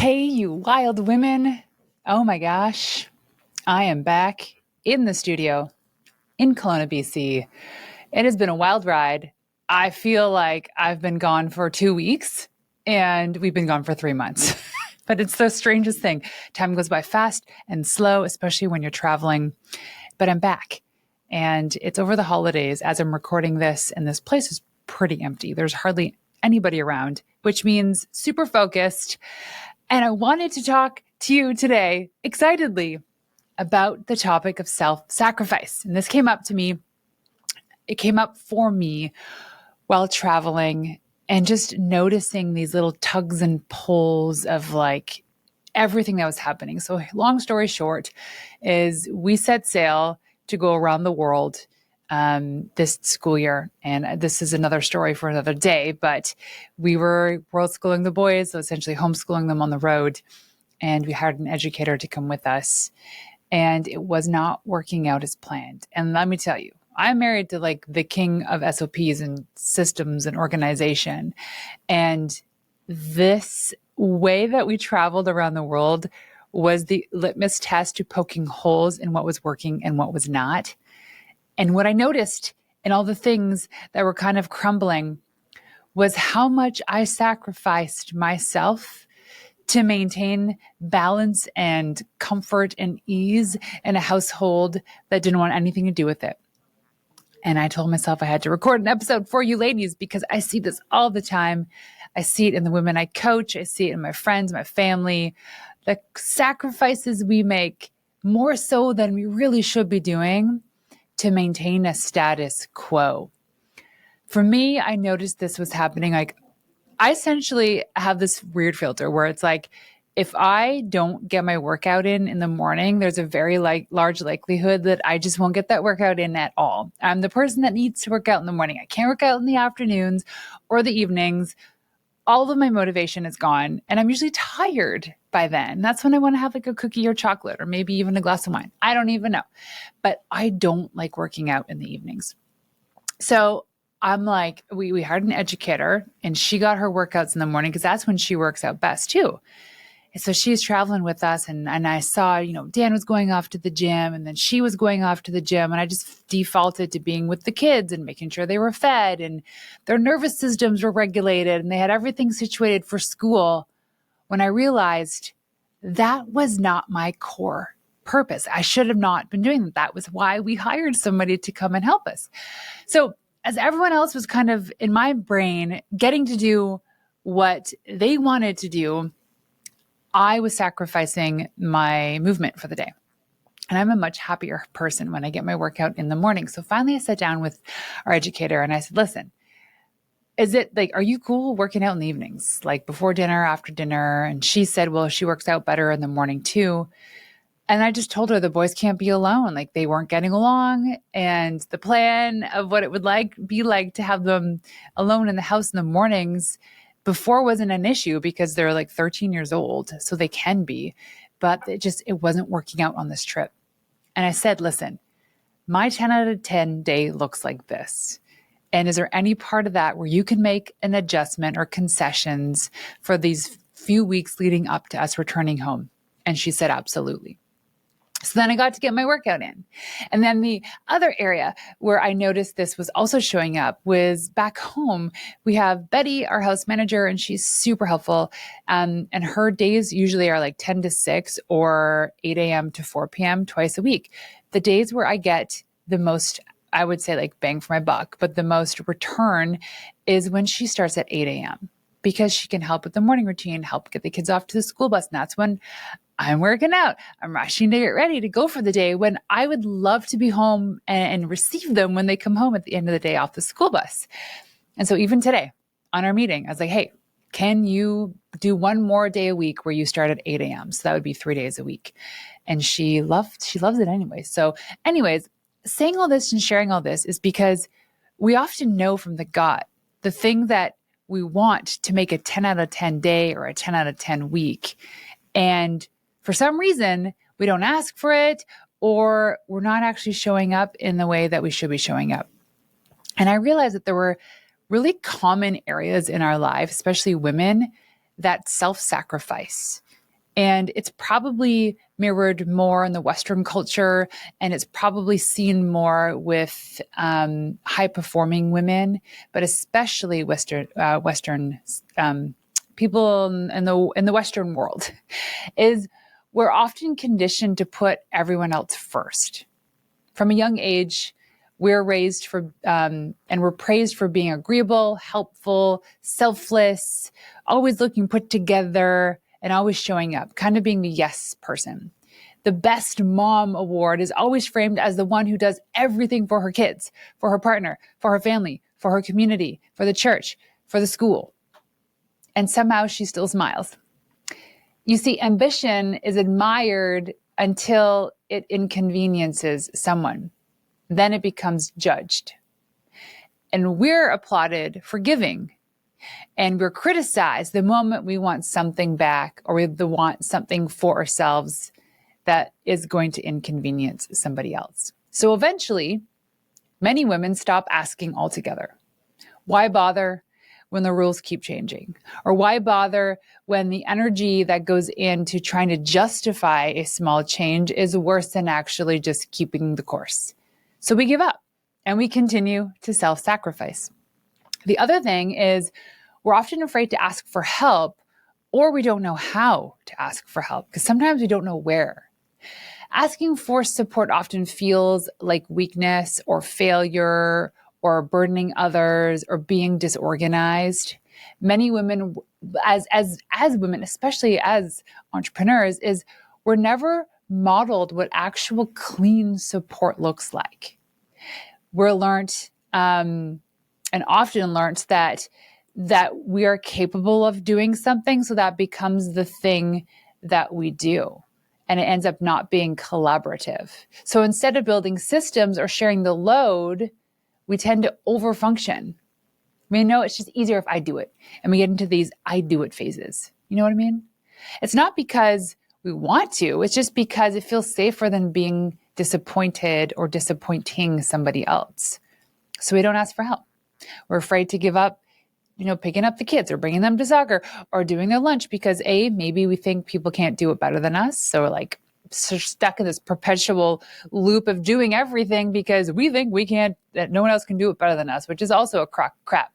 Hey, you wild women. Oh my gosh. I am back in the studio in Kelowna, BC. It has been a wild ride. I feel like I've been gone for 2 weeks and we've been gone for 3 months. But it's the strangest thing. Time goes by fast and slow, especially when you're traveling. But I'm back and it's over the holidays as I'm recording this, and this place is pretty empty. There's hardly anybody around, which means super focused. And I wanted to talk to you today excitedly about the topic of self-sacrifice. And this came up to me. It came up for me while traveling and just noticing these little tugs and pulls of like everything that was happening. So long story short is we set sail to go around the world this school year. And this is another story for another day, but we were world schooling the boys, so essentially homeschooling them on the road. And we hired an educator to come with us. And it was not working out as planned. And let me tell you, I'm married to like the king of SOPs and systems and organization. And this way that we traveled around the world was the litmus test to poking holes in what was working and what was not. And what I noticed in all the things that were kind of crumbling was how much I sacrificed myself to maintain balance and comfort and ease in a household that didn't want anything to do with it. And I told myself I had to record an episode for you ladies because I see this all the time. I see it in the women I coach. I see it in my friends, my family, the sacrifices we make more so than we really should be doing to maintain a status quo. For me, I noticed this was happening. Like, I essentially have this weird filter where it's like, if I don't get my workout in the morning, there's a very large likelihood that I just won't get that workout in at all. I'm the person that needs to work out in the morning. I can't work out in the afternoons or the evenings. All of my motivation is gone, and I'm usually tired by then. That's when I want to have like a cookie or chocolate or maybe even a glass of wine. I don't even know. But I don't like working out in the evenings. So I'm like, we hired an educator and she got her workouts in the morning because that's when she works out best too. And so she's traveling with us, and I saw, Dan was going off to the gym and then she was going off to the gym, and I just defaulted to being with the kids and making sure they were fed and their nervous systems were regulated and they had everything situated for school, when I realized that was not my core purpose. I should have not been doing that. That was why we hired somebody to come and help us. So as everyone else was kind of in my brain getting to do what they wanted to do, I was sacrificing my movement for the day. And I'm a much happier person when I get my workout in the morning. So finally I sat down with our educator and I said, listen, is it like, are you cool working out in the evenings, like before dinner, after dinner? And she said, well, she works out better in the morning too. And I just told her the boys can't be alone. Like they weren't getting along. And the plan of what it would be like to have them alone in the house in the mornings before wasn't an issue because they're like 13 years old. So they can be, but it wasn't working out on this trip. And I said, listen, my 10 out of 10 day looks like this. And is there any part of that where you can make an adjustment or concessions for these few weeks leading up to us returning home? And she said, absolutely. So then I got to get my workout in. And then the other area where I noticed this was also showing up was back home. We have Betty, our house manager, and she's super helpful. And her days usually are like 10 to 6 or 8 a.m. to 4 p.m. twice a week. The days where I get the most, I would say like bang for my buck, but the most return is when she starts at 8 a.m. because she can help with the morning routine, help get the kids off to the school bus. And that's when I'm working out. I'm rushing to get ready to go for the day when I would love to be home and receive them when they come home at the end of the day off the school bus. And so even today on our meeting, I was like, hey, can you do one more day a week where you start at 8 a.m.? So that would be 3 days a week. And she loves it anyway. So anyways, saying all this and sharing all this is because we often know from the gut the thing that we want to make a 10 out of 10 day or a 10 out of 10 week. And for some reason, we don't ask for it, or we're not actually showing up in the way that we should be showing up. And I realized that there were really common areas in our life, especially women, that self-sacrifice. And it's probably mirrored more in the Western culture, and it's probably seen more with high-performing women, but especially Western people in the Western world, is we're often conditioned to put everyone else first. From a young age, we're raised for and we're praised for being agreeable, helpful, selfless, always looking put together, and always showing up, kind of being the yes person. The best mom award is always framed as the one who does everything for her kids, for her partner, for her family, for her community, for the church, for the school. And somehow she still smiles. You see, ambition is admired until it inconveniences someone. Then it becomes judged. And we're applauded for giving. And we're criticized the moment we want something back or we want something for ourselves that is going to inconvenience somebody else. So eventually, many women stop asking altogether. Why bother when the rules keep changing? Or why bother when the energy that goes into trying to justify a small change is worse than actually just keeping the course? So we give up and we continue to self-sacrifice. The other thing is we're often afraid to ask for help, or we don't know how to ask for help because sometimes we don't know where. Asking for support often feels like weakness or failure or burdening others or being disorganized. Many women, as women, especially as entrepreneurs, is we're never modeled what actual clean support looks like. We're learned and often learned that we are capable of doing something, so that becomes the thing that we do. And it ends up not being collaborative. So instead of building systems or sharing the load, we tend to overfunction. We know it's just easier if I do it. And we get into these I do it phases. You know what I mean? It's not because we want to, it's just because it feels safer than being disappointed or disappointing somebody else. So we don't ask for help. We're afraid to give up, picking up the kids or bringing them to soccer or doing their lunch because maybe we think people can't do it better than us. So we're like stuck in this perpetual loop of doing everything because we think that no one else can do it better than us, which is also a crap.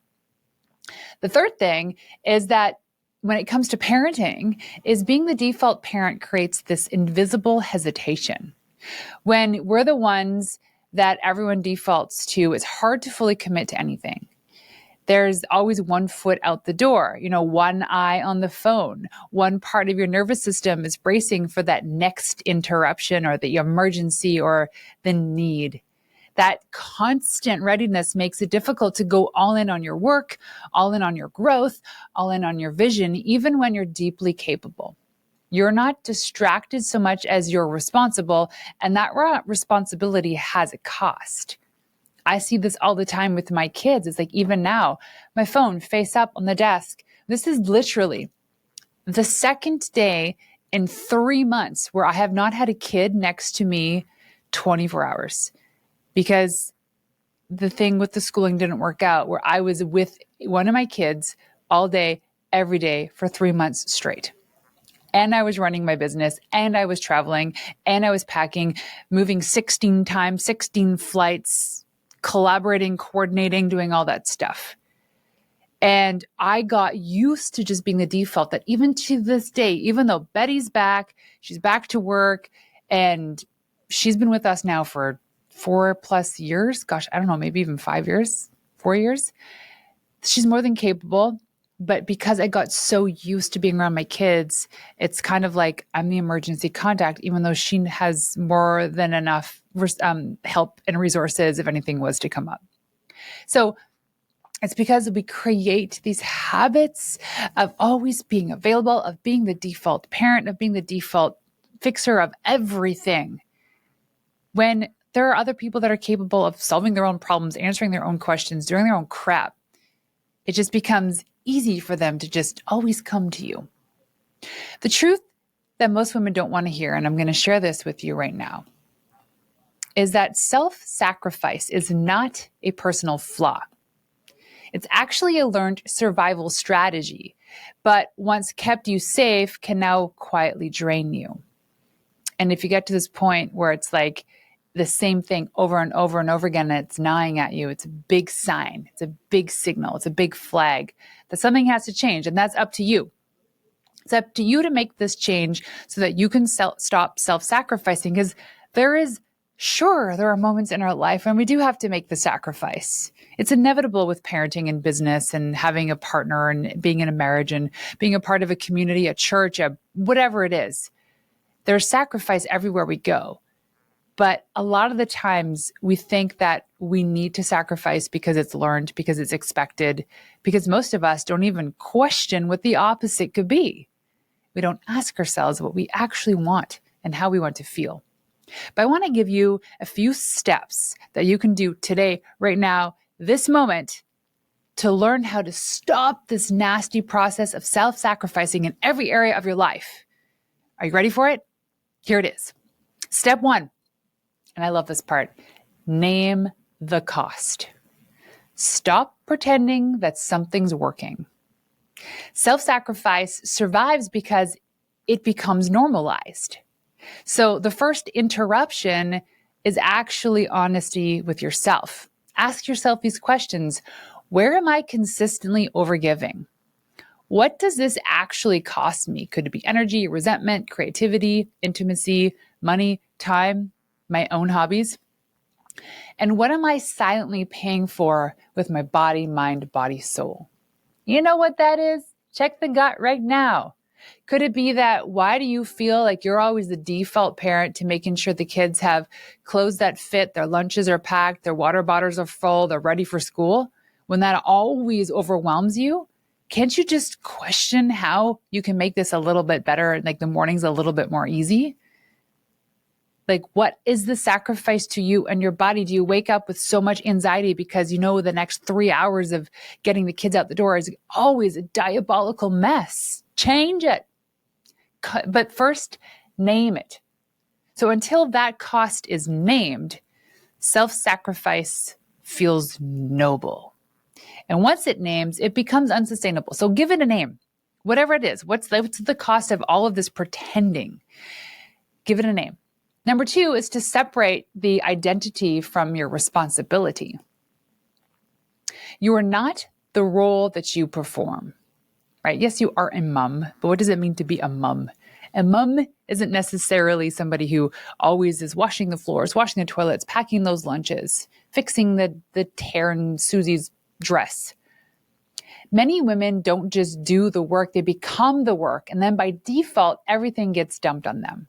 The third thing is that when it comes to parenting, is being the default parent creates this invisible hesitation. When we're the ones that everyone defaults to, it's hard to fully commit to anything. There's always one foot out the door, one eye on the phone. One part of your nervous system is bracing for that next interruption or the emergency or the need. That constant readiness makes it difficult to go all in on your work, all in on your growth, all in on your vision, even when you're deeply capable. You're not distracted so much as you're responsible, and that responsibility has a cost. I see this all the time with my kids. It's like even now, my phone face up on the desk. This is literally the second day in 3 months where I have not had a kid next to me 24 hours because the thing with the schooling didn't work out, where I was with one of my kids all day, every day for 3 months straight. And I was running my business, and I was traveling, and I was packing, moving 16 times, 16 flights, collaborating, coordinating, doing all that stuff. And I got used to just being the default that even to this day, even though Betty's back, she's back to work, and she's been with us now for 4+ years. Gosh, I don't know, maybe even 5 years, 4 years. She's more than capable. But because I got so used to being around my kids, it's kind of like I'm the emergency contact, even though she has more than enough help and resources if anything was to come up. So it's because we create these habits of always being available, of being the default parent, of being the default fixer of everything. When there are other people that are capable of solving their own problems, answering their own questions, doing their own crap, it just becomes easy for them to just always come to you. The truth that most women don't want to hear, and I'm going to share this with you right now, is that self-sacrifice is not a personal flaw. It's actually a learned survival strategy but once kept you safe can now quietly drain you. And if you get to this point where it's like the same thing over and over and over again, and it's gnawing at you, it's a big sign, it's a big signal, it's a big flag that something has to change. And that's up to you. It's up to you to make this change so that you can stop self-sacrificing, because there are moments in our life when we do have to make the sacrifice. It's inevitable with parenting and business and having a partner and being in a marriage and being a part of a community, a church, whatever it is. There's sacrifice everywhere we go. But a lot of the times we think that we need to sacrifice because it's learned, because it's expected, because most of us don't even question what the opposite could be. We don't ask ourselves what we actually want and how we want to feel. But I want to give you a few steps that you can do today, right now, this moment, to learn how to stop this nasty process of self-sacrificing in every area of your life. Are you ready for it? Here it is. Step 1, and I love this part, name the cost. Stop pretending that something's working. Self-sacrifice survives because it becomes normalized. So the first interruption is actually honesty with yourself. Ask yourself these questions. Where am I consistently overgiving? What does this actually cost me? Could it be energy, resentment, creativity, intimacy, money, time, my own hobbies? And what am I silently paying for with my body, mind, body, soul? You know what that is? Check the gut right now. Could it be that why do you feel like you're always the default parent to making sure the kids have clothes that fit, their lunches are packed, their water bottles are full, they're ready for school? When that always overwhelms you, can't you just question how you can make this a little bit better, like the mornings a little bit more easy? Like, what is the sacrifice to you and your body? Do you wake up with so much anxiety because you know the next 3 hours of getting the kids out the door is always a diabolical mess? Change it. But first, name it. So until that cost is named, self-sacrifice feels noble. And once it names, it becomes unsustainable. So give it a name, whatever it is. What's the cost of all of this pretending? Give it a name. Number 2 is to separate the identity from your responsibility. You are not the role that you perform, right? Yes, you are a mom, but what does it mean to be a mom? A mom isn't necessarily somebody who always is washing the floors, washing the toilets, packing those lunches, fixing the tear in Susie's dress. Many women don't just do the work, they become the work. And then by default, everything gets dumped on them.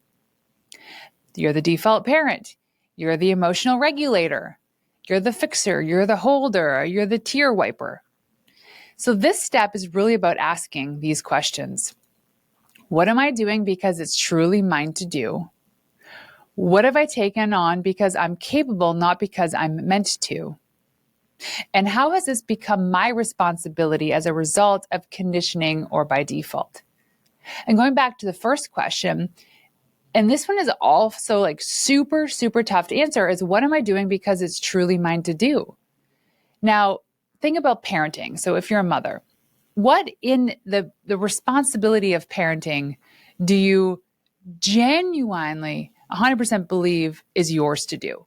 You're the default parent. You're the emotional regulator. You're the fixer. You're the holder. You're the tear wiper. So this step is really about asking these questions. What am I doing because it's truly mine to do? What have I taken on because I'm capable, not because I'm meant to? And how has this become my responsibility as a result of conditioning or by default? And going back to the first question, and this one is also like super, super tough to answer, is what am I doing because it's truly mine to do? Now, think about parenting. So if you're a mother, what in the responsibility of parenting do you genuinely 100% believe is yours to do?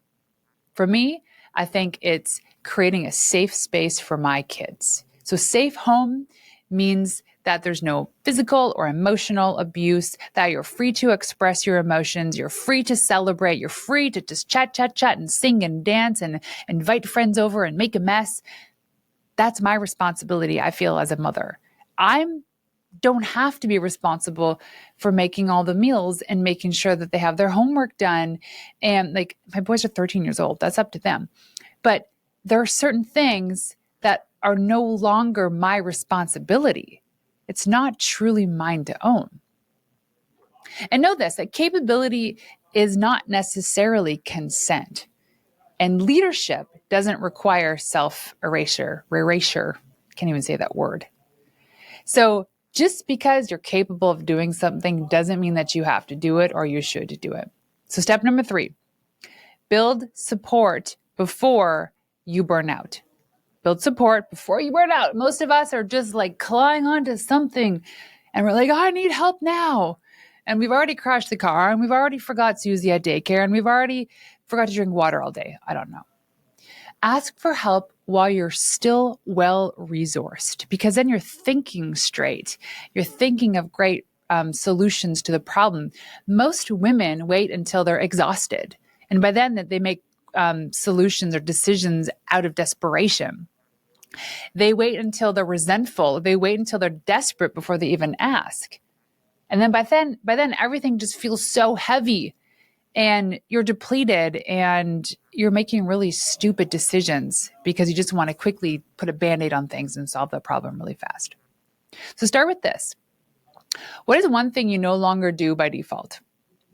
For me, I think it's creating a safe space for my kids. So safe home means that there's no physical or emotional abuse, that you're free to express your emotions, you're free to celebrate, you're free to just chat and sing and dance and invite friends over and make a mess. That's my responsibility, I feel, as a mother. I don't have to be responsible for making all the meals and making sure that they have their homework done. And like, my boys are 13 years old, that's up to them. But there are certain things that are no longer my responsibility. It's not truly mine to own. And know this, that capability is not necessarily consent. And leadership doesn't require self-erasure. Can't even say that word. So just because you're capable of doing something doesn't mean that you have to do it or you should do it. So step number 3, build support before you burn out. build support before you burn out. Most of us are just like clawing onto something and we're like, I need help now. And we've already crashed the car and we've already forgot Susie at daycare and we've already forgot to drink water all day. I don't know. Ask for help while you're still well-resourced, because then you're thinking straight. You're thinking of great solutions to the problem. Most women wait until they're exhausted. And by then they make solutions or decisions out of desperation. They wait until they're resentful. They wait until they're desperate before they even ask. And then by then everything just feels so heavy and you're depleted and you're making really stupid decisions because you just want to quickly put a Band-Aid on things and solve the problem really fast. So start with this. What is one thing you no longer do by default?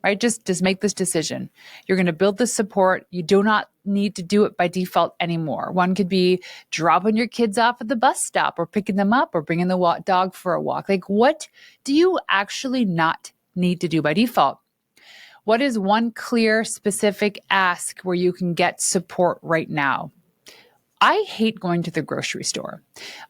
Right? Just make this decision. You're going to build this support. You do not need to do it by default anymore. One could be dropping your kids off at the bus stop or picking them up or bringing the dog for a walk. Like, what do you actually not need to do by default? What is one clear, specific ask where you can get support right now? I hate going to the grocery store.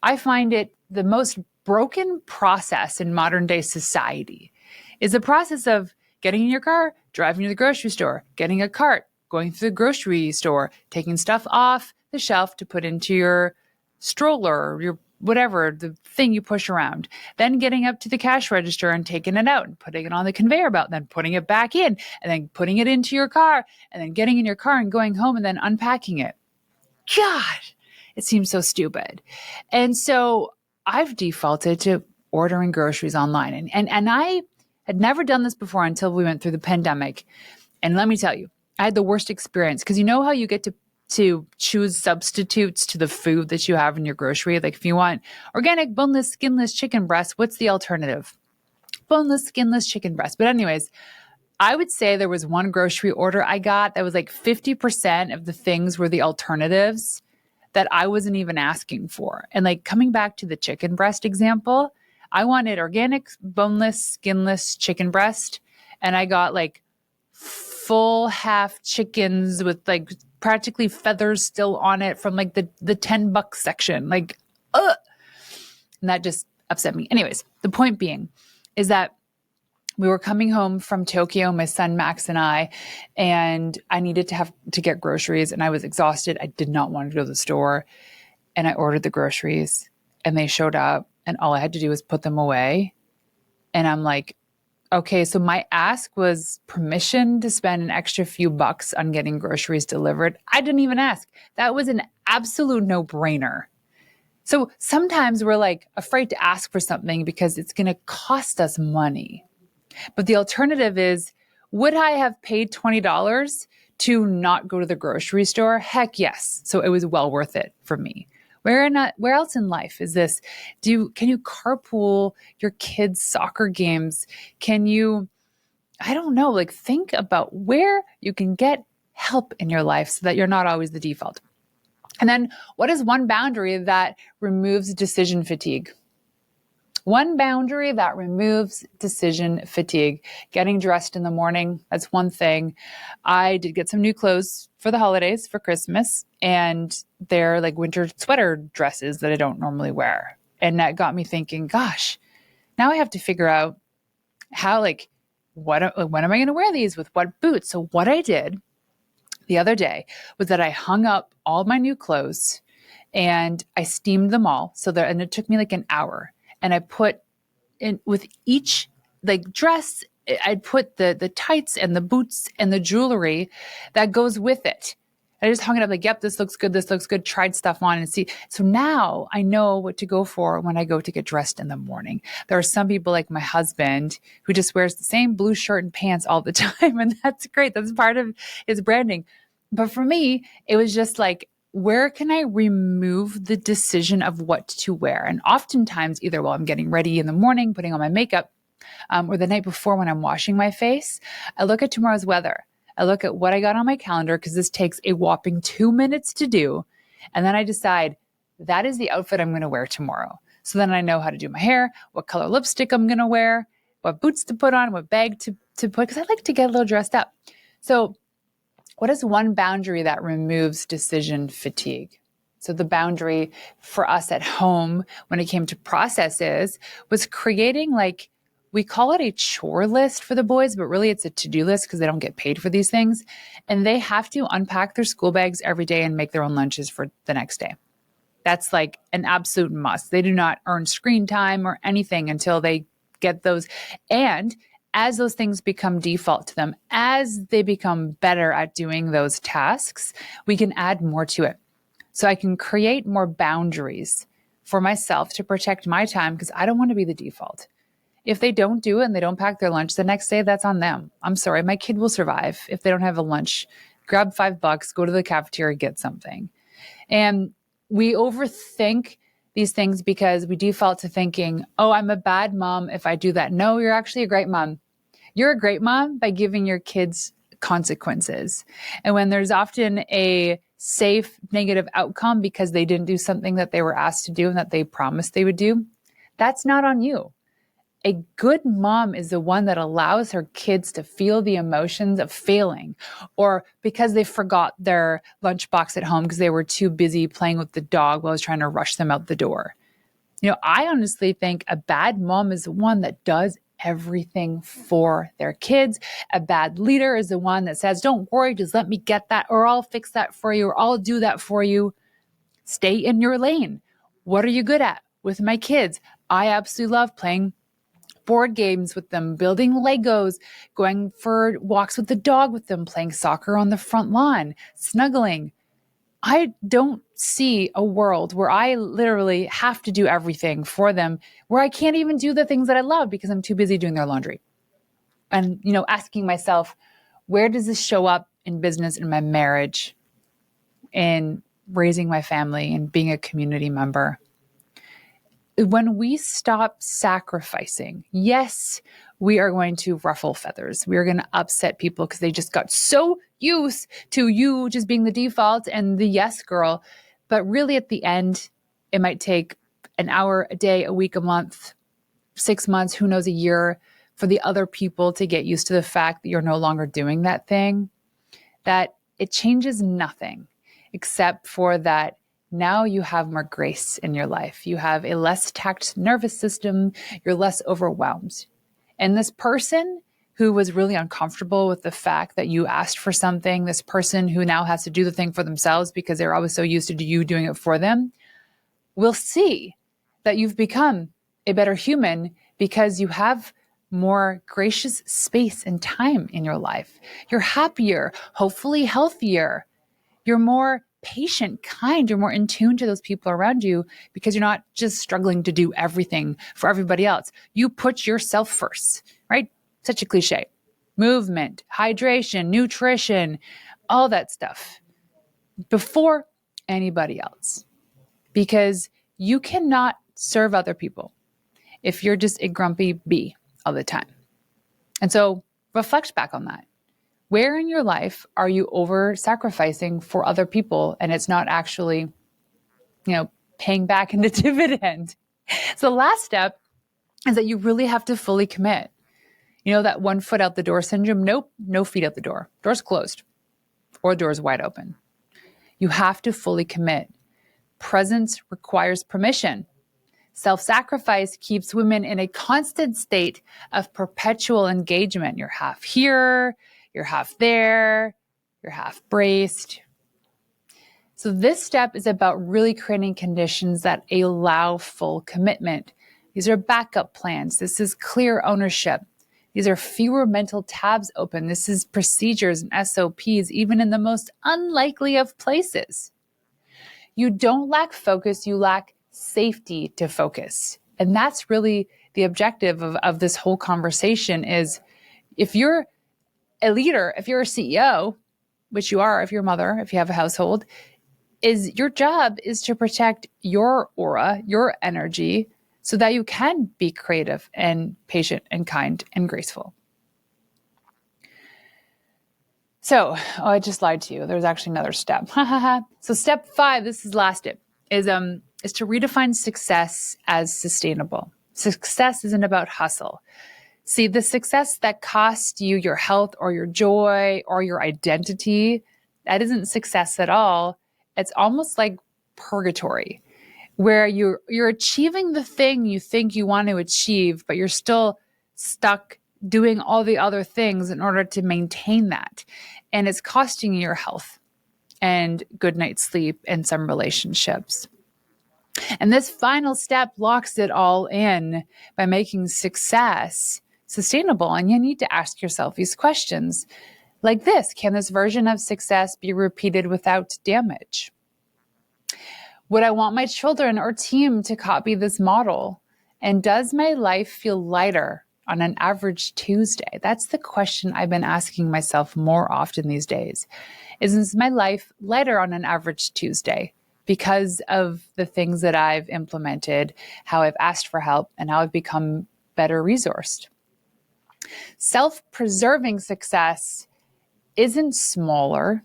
I find it the most broken process in modern day society is the process of getting in your car, driving to the grocery store, getting a cart, going through the grocery store, taking stuff off the shelf to put into your stroller or your whatever, the thing you push around, then getting up to the cash register and taking it out and putting it on the conveyor belt, then putting it back in and then putting it into your car and then getting in your car and going home and then unpacking it. God, it seems so stupid. And so I've defaulted to ordering groceries online. And I had never done this before until we went through the pandemic. And let me tell you, I had the worst experience because you know how you get to choose substitutes to the food that you have in your grocery? Like if you want organic, boneless, skinless chicken breast, what's the alternative? Boneless, skinless chicken breast. But anyways, I would say there was one grocery order I got that was like 50% of the things were the alternatives that I wasn't even asking for. And like coming back to the chicken breast example, I wanted organic, boneless, skinless chicken breast. And I got like full half chickens with like practically feathers still on it from like the $10 section. Like, ugh. And that just upset me. Anyways, the point being is that we were coming home from Tokyo, my son Max and I needed to get groceries and I was exhausted. I did not want to go to the store and I ordered the groceries and they showed up and all I had to do was put them away. And I'm like, okay, so my ask was permission to spend an extra few bucks on getting groceries delivered. I didn't even ask. That was an absolute no-brainer. So sometimes we're like afraid to ask for something because it's going to cost us money. But the alternative is, would I have paid $20 to not go to the grocery store? Heck yes. So it was well worth it for me. Where else in life is this? Can you carpool your kids' soccer games? Can you, I don't know, like think about where you can get help in your life so that you're not always the default. And then what is one boundary that removes decision fatigue? One boundary that removes decision fatigue. Getting dressed in the morning, that's one thing. I did get some new clothes for the holidays, for Christmas, and they're like winter sweater dresses that I don't normally wear. And that got me thinking, gosh, now I have to figure out how, like, when am I going to wear these with what boots? So what I did the other day was that I hung up all my new clothes and I steamed them all. And it took me like an hour. And I put in with each like dress, I'd put the tights and the boots and the jewelry that goes with it. I just hung it up like, yep, this looks good, tried stuff on and see. So now I know what to go for when I go to get dressed in the morning. There are some people like my husband who just wears the same blue shirt and pants all the time. And that's great. That's part of his branding. But for me, it was just like, where can I remove the decision of what to wear? And oftentimes, either while I'm getting ready in the morning, putting on my makeup, or the night before when I'm washing my face, I look at tomorrow's weather. I look at what I got on my calendar because this takes a whopping 2 minutes to do. And then I decide that is the outfit I'm going to wear tomorrow. So then I know how to do my hair, what color lipstick I'm going to wear, what boots to put on, what bag to put, because I like to get a little dressed up. So what is one boundary that removes decision fatigue? So the boundary for us at home when it came to processes was creating, like, we call it a chore list for the boys, but really it's a to-do list because they don't get paid for these things. And they have to unpack their school bags every day and make their own lunches for the next day. That's like an absolute must. They do not earn screen time or anything until they get those. And as those things become default to them, as they become better at doing those tasks, we can add more to it. So I can create more boundaries for myself to protect my time because I don't want to be the default. If they don't do it and they don't pack their lunch the next day, that's on them. I'm sorry, my kid will survive if they don't have a lunch. Grab $5, go to the cafeteria, get something. And we overthink these things because we default to thinking, oh, I'm a bad mom if I do that. No, you're actually a great mom. You're a great mom by giving your kids consequences. And when there's often a safe negative outcome because they didn't do something that they were asked to do and that they promised they would do, that's not on you. A good mom is the one that allows her kids to feel the emotions of failing, or because they forgot their lunchbox at home because they were too busy playing with the dog while I was trying to rush them out the door. I honestly think a bad mom is the one that does everything for their kids. A bad leader is the one that says, don't worry, just let me get that, or I'll fix that for you, or I'll do that for you. Stay in your lane. What are you good at? With my kids, I absolutely love playing board games with them, building Legos, going for walks with the dog with them, playing soccer on the front lawn, snuggling. I don't see a world where I literally have to do everything for them, where I can't even do the things that I love because I'm too busy doing their laundry. And, asking myself, where does this show up in business, in my marriage, in raising my family, and being a community member? When we stop sacrificing, yes, we are going to ruffle feathers. We are going to upset people because they just got so used to you just being the default and the yes girl. But really at the end, it might take an hour, a day, a week, a month, 6 months, who knows, a year for the other people to get used to the fact that you're no longer doing that thing, that it changes nothing except for that now you have more grace in your life. You have a less taxed nervous system. You're less overwhelmed. And this person who was really uncomfortable with the fact that you asked for something, this person who now has to do the thing for themselves because they're always so used to you doing it for them, will see that you've become a better human because you have more gracious space and time in your life. You're happier, hopefully healthier. You're more patient, kind, you're more in tune to those people around you because you're not just struggling to do everything for everybody else. You put yourself first, right? Such a cliche. Movement, hydration, nutrition, all that stuff before anybody else. Because you cannot serve other people if you're just a grumpy bee all the time. And so reflect back on that. Where in your life are you over sacrificing for other people and it's not actually, paying back in the dividend? So the last step is that you really have to fully commit. That 1 foot out the door syndrome? Nope, no feet out the door. Door's closed or door's wide open. You have to fully commit. Presence requires permission. Self-sacrifice keeps women in a constant state of perpetual engagement. You're half here, you're half there, you're half braced. So this step is about really creating conditions that allow full commitment. These are backup plans. This is clear ownership. These are fewer mental tabs open. This is procedures and SOPs, even in the most unlikely of places. You don't lack focus, you lack safety to focus. And that's really the objective of this whole conversation is if you're a leader, if you're a CEO, which you are, if you're a mother, if you have a household, is your job is to protect your aura, your energy, so that you can be creative and patient and kind and graceful. So, I just lied to you. There's actually another step. So step 5, this is last tip, is to redefine success as sustainable. Success isn't about hustle. See, the success that costs you your health or your joy or your identity, that isn't success at all. It's almost like purgatory, where you're achieving the thing you think you want to achieve, but you're still stuck doing all the other things in order to maintain that. And it's costing you your health and good night's sleep and some relationships. And this final step locks it all in by making success sustainable. And you need to ask yourself these questions like this: can this version of success be repeated without damage? Would I want my children or team to copy this model? And does my life feel lighter on an average Tuesday? That's the question I've been asking myself more often these days. Is my life lighter on an average Tuesday because of the things that I've implemented, how I've asked for help, and how I've become better resourced? Self-preserving success isn't smaller,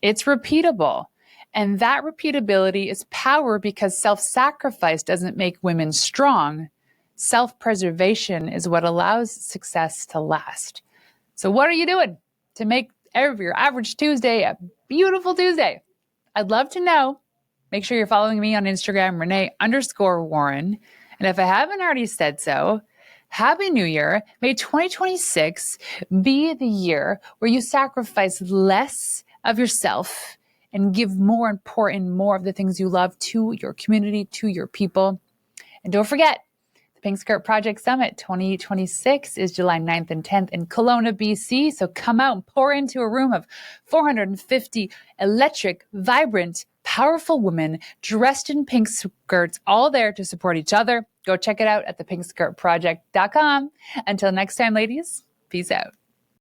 it's repeatable. And that repeatability is power, because self-sacrifice doesn't make women strong. Self-preservation is what allows success to last. So what are you doing to make your average Tuesday a beautiful Tuesday? I'd love to know. Make sure you're following me on Instagram, Renee_Warren. And if I haven't already said so, Happy New Year. May 2026 be the year where you sacrifice less of yourself and give more and pour in more of the things you love to your community, to your people. And don't forget, the Pink Skirt Project Summit 2026 is July 9th and 10th in Kelowna, BC. So come out and pour into a room of 450 electric, vibrant, powerful women dressed in pink skirts, all there to support each other. Go check it out at thepinkskirtproject.com. Until next time, ladies, peace out.